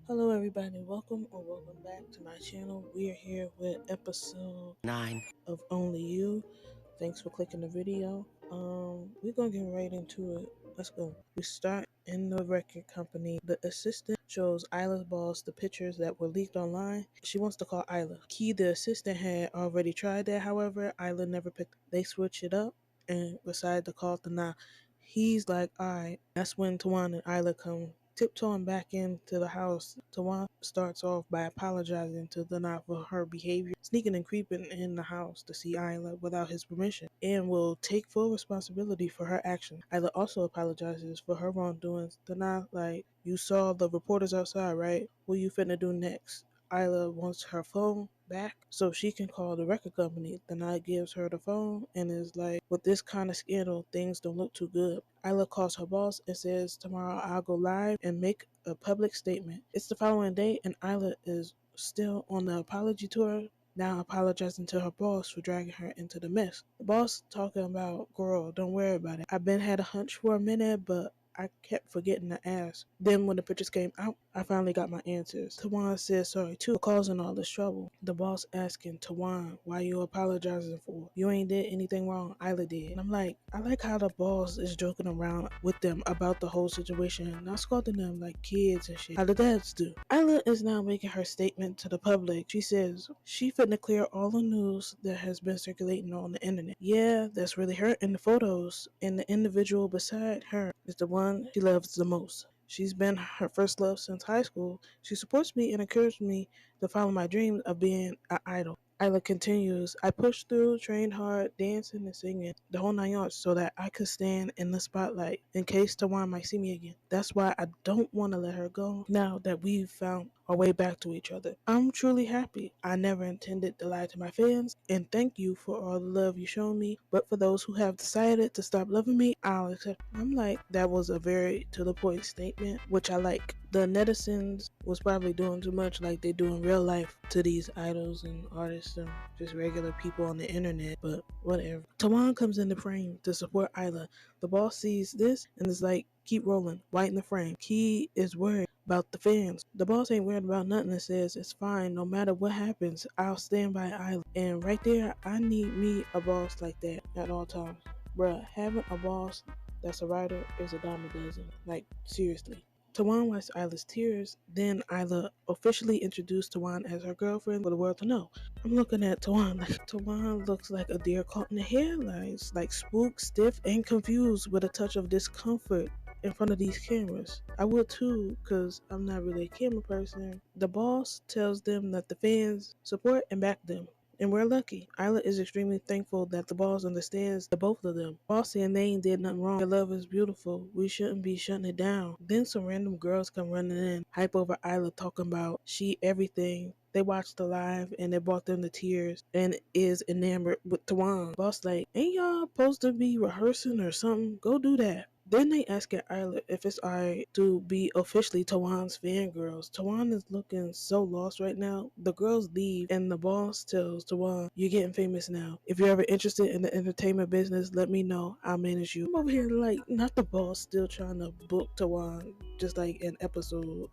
Hello, everybody. Welcome or welcome back to my channel. We are here with episode 9 of Only You. Thanks for clicking the video. We're gonna get right into it. Let's go. We start in the record company. The assistant shows Isla's boss the pictures that were leaked online. She wants to call Isla. Key, the assistant, had already tried that. However, Isla never picked. They switch it up and decide to call Tana. He's like, alright. That's when Tawan and Isla come tiptoeing back into the house. Tawan starts off by apologizing to Tana for her behavior, sneaking and creeping in the house to see Isla without his permission, and will take full responsibility for her actions. Isla also apologizes for her wrongdoings. Tana, like, you saw the reporters outside, right? What you finna do next? Isla wants her phone back so she can call the record company. The night gives her the phone and is like, with this kind of scandal, things don't look too good. Isla calls her boss and says, tomorrow I'll go live and make a public statement. It's the following day and Isla is still on the apology tour, now apologizing to her boss for dragging her into the mess. The boss talking about, girl, don't worry about it. I've been had a hunch for a minute, but I kept forgetting to ask. Then when the pictures came out, I finally got my answers. Tawan said sorry too for causing all this trouble. The boss asking Tawan, why you apologizing for? You ain't did anything wrong, Isla did. And I'm like, I like how the boss is joking around with them about the whole situation, not scolding them like kids and shit, how the dads do. Isla is now making her statement to the public. She says she finna clear all the news that has been circulating on the internet. Yeah, that's really her in the photos, and the individual beside her is the one she loves the most. She's been her first love since high school. She supports me and encourages me to follow my dreams of being an idol. Isla continues, I pushed through, trained hard, dancing and singing, the whole 9 yards, so that I could stand in the spotlight in case Tawan might see me again. That's why I don't want to let her go now that we've found our way back to each other. I'm truly happy. I never intended to lie to my fans, and thank you for all the love you shown me. But for those who have decided to stop loving me, I'll accept. I'm like, that was a very to the point statement, which I like. The netizens was probably doing too much like they do in real life to these idols and artists and just regular people on the internet, but whatever. Tawan comes in the frame to support Isla. The boss sees this and is like, keep rolling, white in the frame. He is worried about the fans. The boss ain't worried about nothing and says, it's fine, no matter what happens, I'll stand by Isla. And right there, I need me a boss like that at all times. Bruh, having a boss that's a writer is a dime a dozen. Like, seriously. Tawan wipes Isla's tears. Then Isla officially introduced Tawan as her girlfriend for the world to know. I'm looking at Tawan like Tawan looks like a deer caught in the headlights, like spooked, stiff, and confused with a touch of discomfort in front of these cameras. I would too, because I'm not really a camera person. The boss tells them that the fans support and back them. And we're lucky. Isla is extremely thankful that the boss understands the both of them. Boss saying they ain't did nothing wrong. Their love is beautiful. We shouldn't be shutting it down. Then some random girls come running in, hype over Isla, talking about she everything. They watched the live and it brought them to tears and is enamored with Tawan. Boss like, ain't y'all supposed to be rehearsing or something? Go do that. Then they ask Isla if it's alright to be officially Tawan's fangirls. Tawan is looking so lost right now. The girls leave and the boss tells Tawan, you're getting famous now. If you're ever interested in the entertainment business, let me know. I'll manage you. I'm over here like, not the boss still trying to book Tawan just like in episode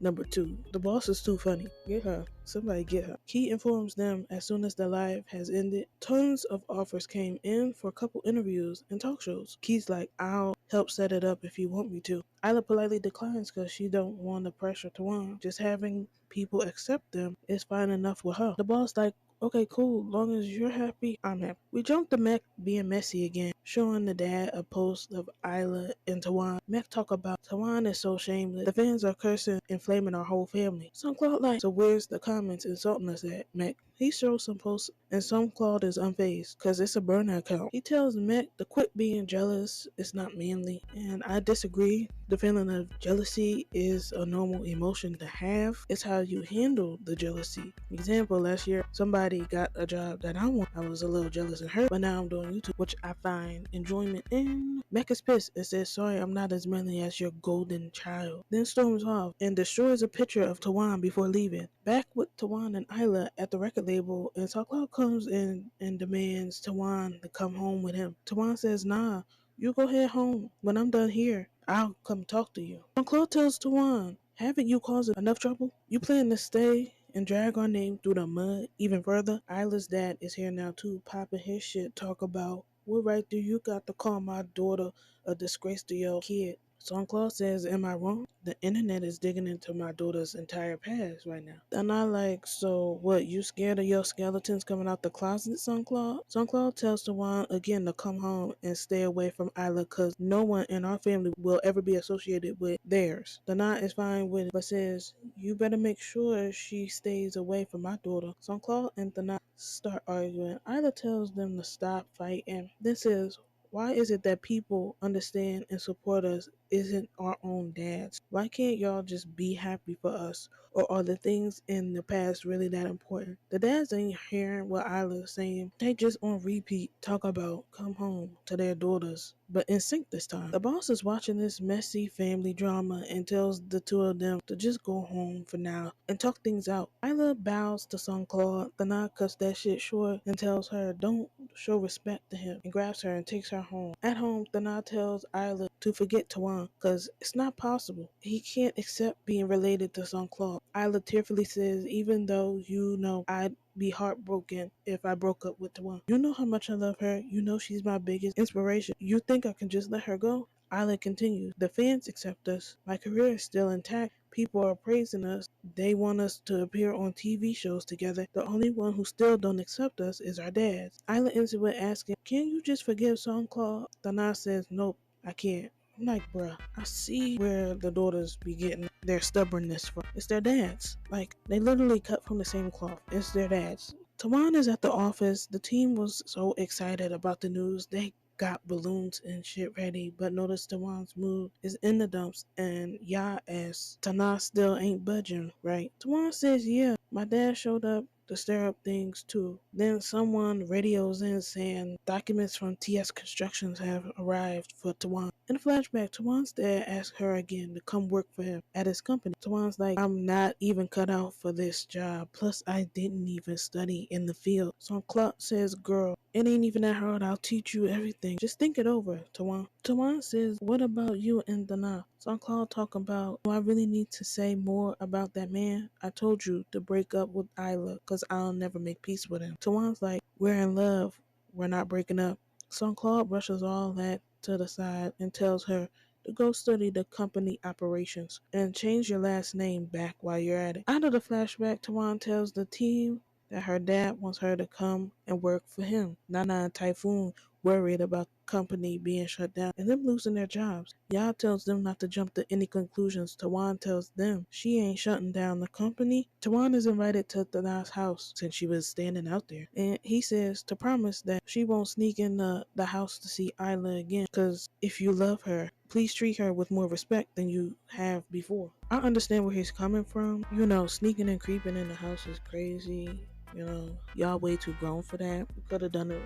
number 2. The boss is too funny. Get her. Somebody get her. Key informs them as soon as the live has ended. Tons of offers came in for a couple interviews and talk shows. Key's like, I'll help set it up if you want me to. Isla politely declines because she don't want the pressure to win. Just having people accept them is fine enough with her. The boss like, okay, cool. Long as you're happy, I'm happy. We jump to Mac being messy again, showing the dad a post of Isla and Tawan. Mac talk about Tawan is so shameless. The fans are cursing and flaming our whole family. Some Claude like, so where's the comments insulting us at, Mac? He shows some posts and some Claude is unfazed because it's a burner account. He tells Mac to quit being jealous. It's not manly. And I disagree. The feeling of jealousy is a normal emotion to have. It's how you handle the jealousy. Example, last year, somebody got a job that I want. I was a little jealous and hurt, but now I'm doing YouTube, which I find enjoyment in. Mac is pissed and says, sorry, I'm not as manly as your golden child. Then storms off and destroys a picture of Tawan before leaving. Back with Tawan and Isla at the record label, and Cloud comes in and demands Tawan to come home with him. Tawan says, nah, you go head home. When I'm done here, I'll come talk to you. Claude tells Tawan, Haven't you caused enough trouble? You plan to stay and drag our name through the mud even further? Isla's dad is here now too, popping his shit, talk about what right do you got to call my daughter a disgrace to your kid? Song Claus says, am I wrong? The internet is digging into my daughter's entire past right now. And I like, so what, you scared of your skeletons coming out the closet, Song Claus? Song Claus tells Tawan again to come home and stay away from Isla because no one in our family will ever be associated with theirs. Dana is fine with it, but says, you better make sure she stays away from my daughter. Song Claus and Dana start arguing. Isla tells them to stop fighting. Then says, why is it that people understand and support us isn't our own dads? Why can't y'all just be happy for us? Or are the things in the past really that important? The dads ain't hearing what Isla's saying. They just on repeat talk about come home to their daughters, but in sync this time. The boss is watching this messy family drama and tells the two of them to just go home for now and talk things out. Isla bows to Son Claude. Dana cuts that shit short and tells her don't show respect to him and grabs her and takes her home. At home, Dana tells Isla to forget Tawan because it's not possible. He can't accept being related to Son Claude. Isla tearfully says, even though you know I'd be heartbroken if I broke up with Tawan. You know how much I love her. You know she's my biggest inspiration. You think I can just let her go? Isla continues, the fans accept us. My career is still intact. People are praising us. They want us to appear on TV shows together. The only one who still don't accept us is our dads. Isla ends with asking, can you just forgive Song Claude? Dana says, nope, I can't. I'm like, bruh, I see where the daughters be getting their stubbornness from. It's their dads. Like, they literally cut from the same cloth. It's their dads. Tawan is at the office. The team was so excited about the news. They got balloons and shit ready, but notice Tawan's mood is in the dumps and Ya asks, Tana still ain't budging, right? Tawan says, yeah, my dad showed up to stir up things too. Then someone radios in saying documents from TS Constructions have arrived for Tawan. In a flashback, Tawan's dad asks her again to come work for him at his company. Tawan's like, I'm not even cut out for this job. Plus, I didn't even study in the field. So Clark says, girl, it ain't even that hard. I'll teach you everything. Just think it over, Tawan. Tawan says, what about you and Dana? So Claude talk about, do I really need to say more about that man? I told you to break up with Isla because I'll never make peace with him. Tawan's like, we're in love. We're not breaking up. So Claude brushes all that to the side and tells her to go study the company operations and change your last name back while you're at it. Out of the flashback, Tawan tells the team that her dad wants her to come and work for him. Nana and Typhoon worried about the company being shut down and them losing their jobs. Ya tells them not to jump to any conclusions. Tawan tells them she ain't shutting down the company. Tawan is invited to Thana's house since she was standing out there. And he says to promise that she won't sneak in the house to see Isla again. Because if you love her, please treat her with more respect than you have before. I understand where he's coming from. You know, sneaking and creeping in the house is crazy. You know, y'all way too grown for that. We could have done it,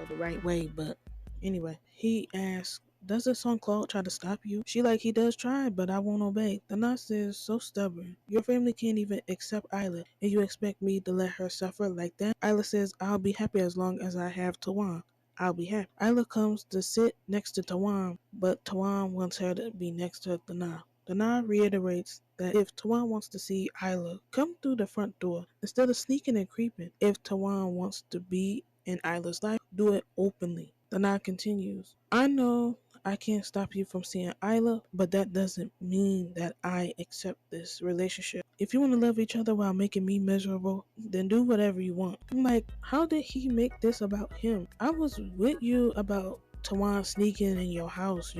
the right way. But anyway, he asks, does the son Claude try to stop you? She like, he does try, but I won't obey. The nurse is so stubborn. Your family can't even accept Isla, and you expect me to let her suffer like that? Isla says, I'll be happy as long as I have Tawan. I'll be happy. Isla comes to sit next to Tawan, but Tawan wants her to be next to Dana. Dana reiterates that if Tawan wants to see Isla, come through the front door instead of sneaking and creeping. If Tawan wants to be in Isla's life, do it openly. Dana continues, I know I can't stop you from seeing Isla, but that doesn't mean that I accept this relationship. If you want to love each other while making me miserable, then do whatever you want. I'm like, how did he make this about him? I was with you about Tawan sneaking in your house,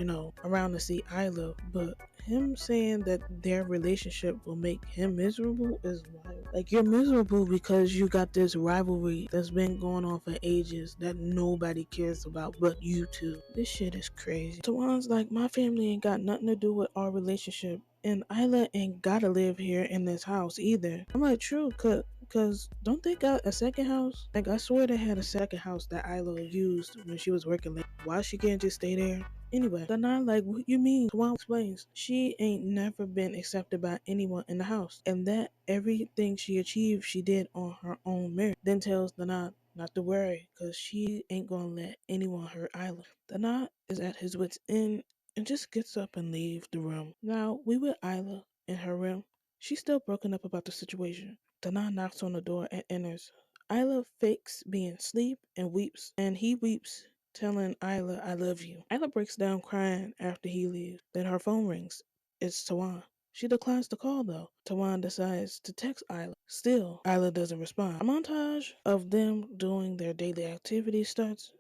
around to see Isla, but him saying that their relationship will make him miserable is wild. Like, you're miserable because you got this rivalry that's been going on for ages that nobody cares about but you two. This shit is crazy. Tawan's like, my family ain't got nothing to do with our relationship. And Isla ain't gotta live here in this house either. I'm like, true, cause don't they got a second house? Like, I swear they had a second house that Isla used when she was working late. Why she can't just stay there? Anyway, Dana like, what you mean? Tawan explains, she ain't never been accepted by anyone in the house, and that everything she achieved, she did on her own merit. Then tells Dana not to worry, cause she ain't gonna let anyone hurt Isla. Dana is at his wits' end and just gets up and leaves the room. Now we with Isla in her room. She's still broken up about the situation. Tawan knocks on the door and enters. Isla fakes being asleep and weeps, and he weeps, telling Isla, I love you. Isla breaks down crying after he leaves. Then her phone rings. It's Tawan. She declines the call though. Tawan decides to text Isla. Still, Isla doesn't respond. A montage of them doing their daily activities starts.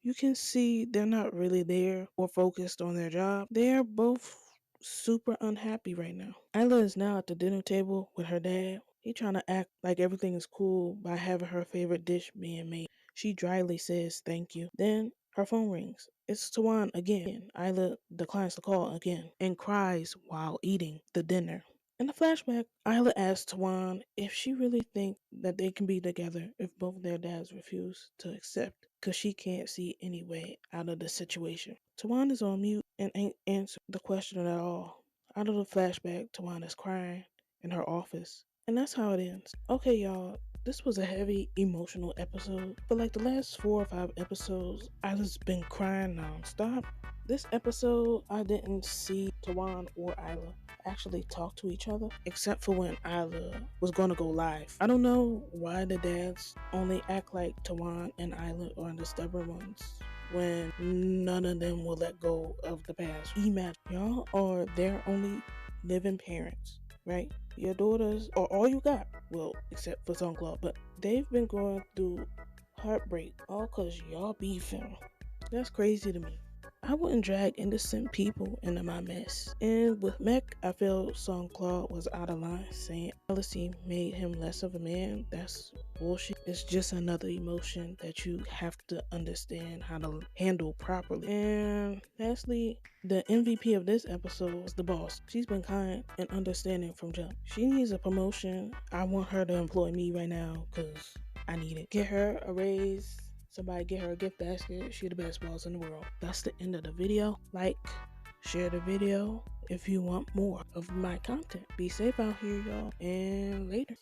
You can see they're not really there or focused on their job. They're both super unhappy right now. Isla is now at the dinner table with her dad. He trying to act like everything is cool by having her favorite dish being made. She dryly says thank you. Then her phone rings. It's Tawan again. Isla declines the call again and cries while eating the dinner. In the flashback, Isla asks Tawan if she really thinks that they can be together if both their dads refuse to accept, because she can't see any way out of the situation. Tawan is on mute and ain't answering the question at all. Out of the flashback, Tawan is crying in her office. And that's how it ends. Okay, y'all, this was a heavy emotional episode. For like the last 4 or 5 episodes, I just been crying nonstop. This episode, I didn't see Tawan or Isla actually talk to each other, except for when Isla was going to go live. I don't know why the dads only act like Tawan and Isla are the stubborn ones when none of them will let go of the past. Imagine y'all are their only living parents, right? Your daughters are all you got. Well, except for Songclaw, but they've been going through heartbreak all cause y'all beefing. That's crazy to me. I wouldn't drag innocent people into my mess. And with Mech, I felt Songclaw was out of line, saying jealousy made him less of a man. That's bullshit. It's just another emotion that you have to understand how to handle properly. And lastly, the MVP of this episode is the boss. She's been kind and understanding from jump. She needs a promotion. I want her to employ me right now because I need it. Get her a raise. Somebody get her a gift basket. She the best boss in the world. That's the end of the video. Like, share the video if you want more of my content. Be safe out here, y'all, and later.